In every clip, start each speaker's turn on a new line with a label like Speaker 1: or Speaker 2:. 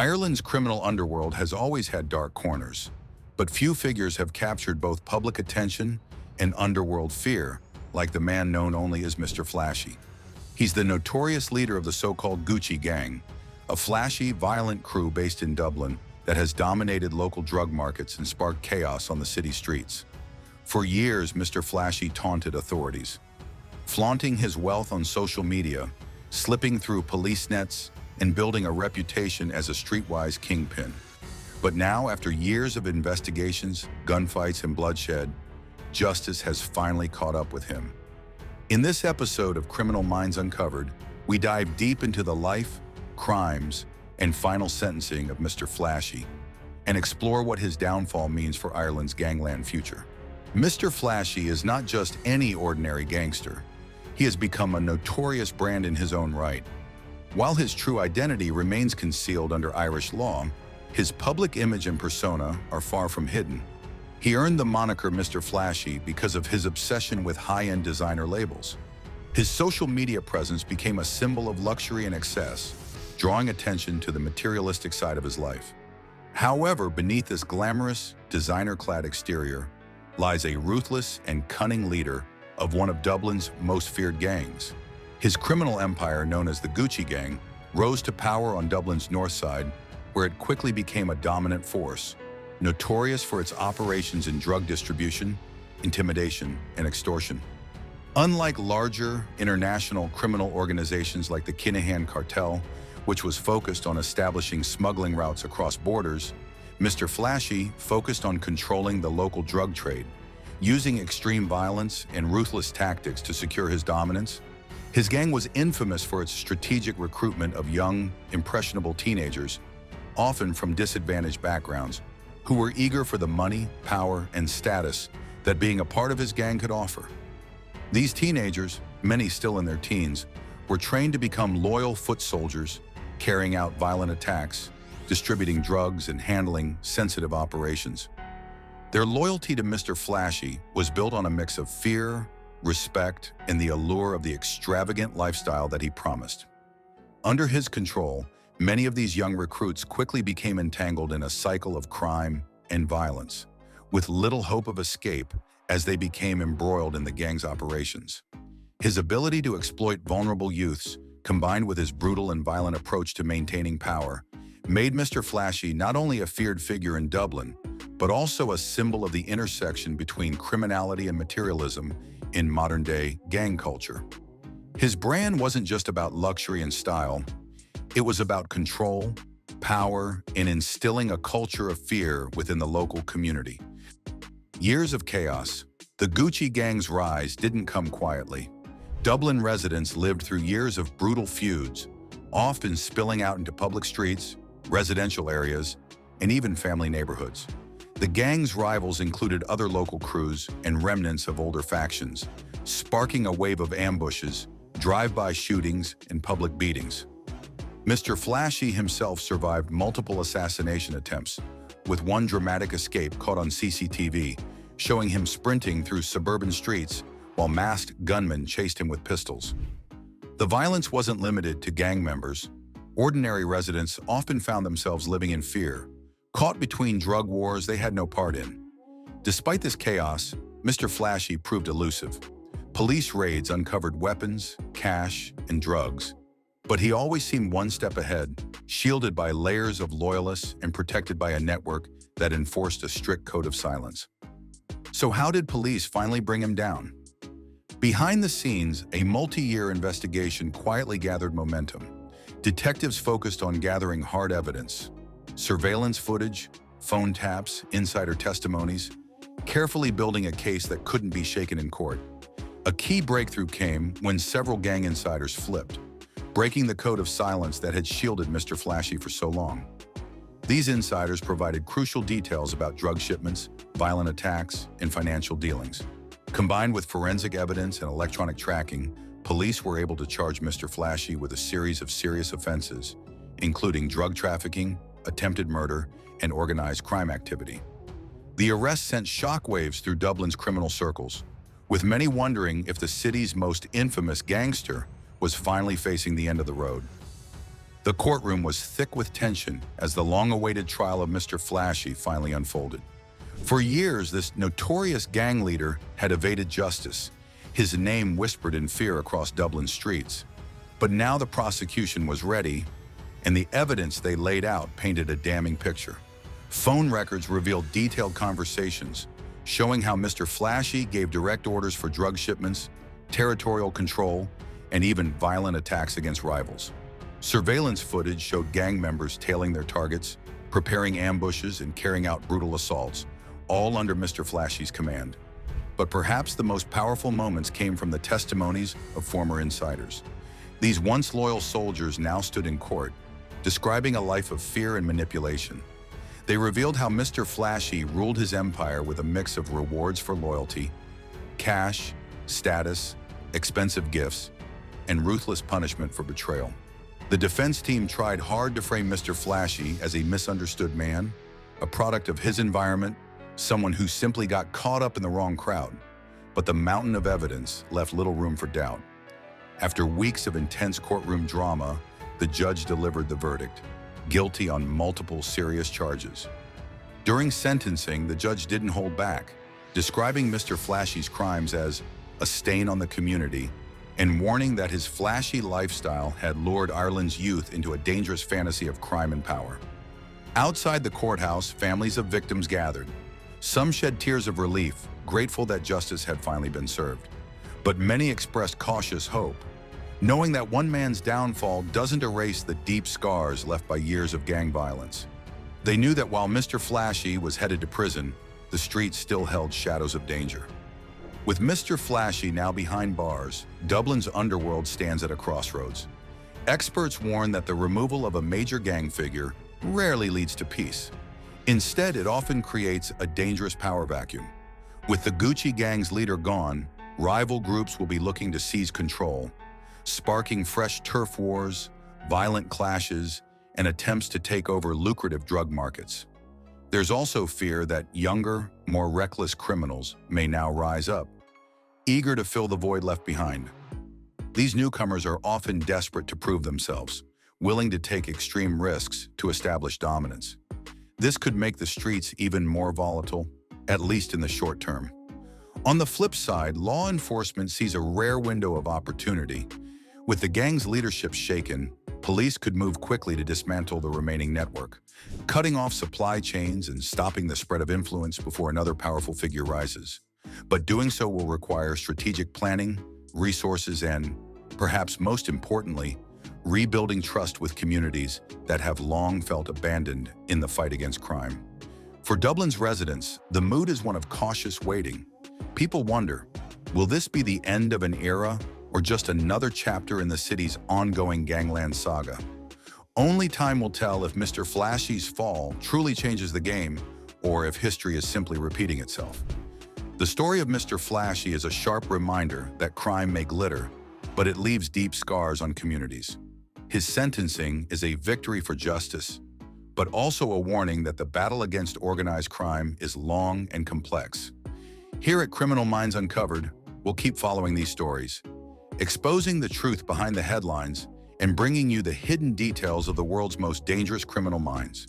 Speaker 1: Ireland's criminal underworld has always had dark corners, but few figures have captured both public attention and underworld fear, like the man known only as Mr. Flashy. He's the notorious leader of the so-called Gucci Gang, a flashy, violent crew based in Dublin that has dominated local drug markets and sparked chaos on the city streets. For years, Mr. Flashy taunted authorities, flaunting his wealth on social media, slipping through police nets, and building a reputation as a streetwise kingpin. But now, after years of investigations, gunfights, and bloodshed, justice has finally caught up with him. In this episode of Criminal Minds Uncovered, we dive deep into the life, crimes, and final sentencing of Mr. Flashy, and explore what his downfall means for Ireland's gangland future. Mr. Flashy is not just any ordinary gangster. He has become a notorious brand in his own right. While his true identity remains concealed under Irish law, his public image and persona are far from hidden. He earned the moniker Mr. Flashy because of his obsession with high-end designer labels. His social media presence became a symbol of luxury and excess, drawing attention to the materialistic side of his life. However, beneath this glamorous, designer-clad exterior lies a ruthless and cunning leader of one of Dublin's most feared gangs. His criminal empire, known as the Gucci Gang, rose to power on Dublin's north side, where it quickly became a dominant force, notorious for its operations in drug distribution, intimidation, and extortion. Unlike larger international criminal organizations like the Kinahan cartel, which was focused on establishing smuggling routes across borders, Mr. Flashy focused on controlling the local drug trade, using extreme violence and ruthless tactics to secure his dominance. His gang was infamous for its strategic recruitment of young, impressionable teenagers, often from disadvantaged backgrounds, who were eager for the money, power, and status that being a part of his gang could offer. These teenagers, many still in their teens, were trained to become loyal foot soldiers, carrying out violent attacks, distributing drugs, and handling sensitive operations. Their loyalty to Mr. Flashy was built on a mix of fear, respect, and the allure of the extravagant lifestyle that he promised. Under his control, many of these young recruits quickly became entangled in a cycle of crime and violence, with little hope of escape as they became embroiled in the gang's operations. His ability to exploit vulnerable youths, combined with his brutal and violent approach to maintaining power, made Mr. Flashy not only a feared figure in Dublin, but also a symbol of the intersection between criminality and materialism in modern-day gang culture. His brand wasn't just about luxury and style. It was about control, power, and instilling a culture of fear within the local community. Years of chaos. The Gucci Gang's rise didn't come quietly. Dublin residents lived through years of brutal feuds, often spilling out into public streets, residential areas, and even family neighborhoods. The gang's rivals included other local crews and remnants of older factions, sparking a wave of ambushes, drive-by shootings, and public beatings. Mr. Flashy himself survived multiple assassination attempts, with one dramatic escape caught on CCTV, showing him sprinting through suburban streets while masked gunmen chased him with pistols. The violence wasn't limited to gang members. Ordinary residents often found themselves living in fear, caught between drug wars they had no part in. Despite this chaos, Mr. Flashy proved elusive. Police raids uncovered weapons, cash, and drugs, but he always seemed one step ahead, shielded by layers of loyalists and protected by a network that enforced a strict code of silence. So how did police finally bring him down? Behind the scenes, a multi-year investigation quietly gathered momentum. Detectives focused on gathering hard evidence, surveillance footage, phone taps, insider testimonies, carefully building a case that couldn't be shaken in court. A key breakthrough came when several gang insiders flipped, breaking the code of silence that had shielded Mr. Flashy for so long. These insiders provided crucial details about drug shipments, violent attacks, and financial dealings. Combined with forensic evidence and electronic tracking, police were able to charge Mr. Flashy with a series of serious offenses, including drug trafficking, attempted murder, and organized crime activity. The arrest sent shockwaves through Dublin's criminal circles, with many wondering if the city's most infamous gangster was finally facing the end of the road. The courtroom was thick with tension as the long-awaited trial of Mr. Flashy finally unfolded. For years, this notorious gang leader had evaded justice, his name whispered in fear across Dublin streets. But now the prosecution was ready, and the evidence they laid out painted a damning picture. Phone records revealed detailed conversations, showing how Mr. Flashy gave direct orders for drug shipments, territorial control, and even violent attacks against rivals. Surveillance footage showed gang members tailing their targets, preparing ambushes, and carrying out brutal assaults, all under Mr. Flashy's command. But perhaps the most powerful moments came from the testimonies of former insiders. These once loyal soldiers now stood in court, describing a life of fear and manipulation. They revealed how Mr. Flashy ruled his empire with a mix of rewards for loyalty, cash, status, expensive gifts, and ruthless punishment for betrayal. The defense team tried hard to frame Mr. Flashy as a misunderstood man, a product of his environment, someone who simply got caught up in the wrong crowd. But the mountain of evidence left little room for doubt. After weeks of intense courtroom drama, the judge delivered the verdict, guilty on multiple serious charges. During sentencing, the judge didn't hold back, describing Mr. Flashy's crimes as a stain on the community and warning that his flashy lifestyle had lured Ireland's youth into a dangerous fantasy of crime and power. Outside the courthouse, families of victims gathered. Some shed tears of relief, grateful that justice had finally been served. But many expressed cautious hope, knowing that one man's downfall doesn't erase the deep scars left by years of gang violence. They knew that while Mr. Flashy was headed to prison, the streets still held shadows of danger. With Mr. Flashy now behind bars, Dublin's underworld stands at a crossroads. Experts warn that the removal of a major gang figure rarely leads to peace. Instead, it often creates a dangerous power vacuum. With the Gucci gang's leader gone, rival groups will be looking to seize control, sparking fresh turf wars, violent clashes, and attempts to take over lucrative drug markets. There's also fear that younger, more reckless criminals may now rise up, eager to fill the void left behind. These newcomers are often desperate to prove themselves, willing to take extreme risks to establish dominance. This could make the streets even more volatile, at least in the short term. On the flip side, law enforcement sees a rare window of opportunity. With the gang's leadership shaken, police could move quickly to dismantle the remaining network, cutting off supply chains and stopping the spread of influence before another powerful figure rises. But doing so will require strategic planning, resources, and, perhaps most importantly, rebuilding trust with communities that have long felt abandoned in the fight against crime. For Dublin's residents, the mood is one of cautious waiting. People wonder, will this be the end of an era or just another chapter in the city's ongoing gangland saga? Only time will tell if Mr. Flashy's fall truly changes the game or if history is simply repeating itself. The story of Mr. Flashy is a sharp reminder that crime may glitter, but it leaves deep scars on communities. His sentencing is a victory for justice, but also a warning that the battle against organized crime is long and complex. Here at Criminal Minds Uncovered, we'll keep following these stories, exposing the truth behind the headlines and bringing you the hidden details of the world's most dangerous criminal minds.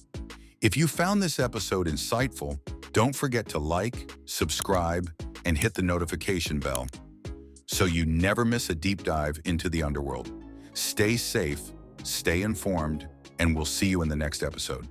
Speaker 1: If you found this episode insightful, don't forget to like, subscribe, and hit the notification bell so you never miss a deep dive into the underworld. Stay safe, stay informed, and we'll see you in the next episode.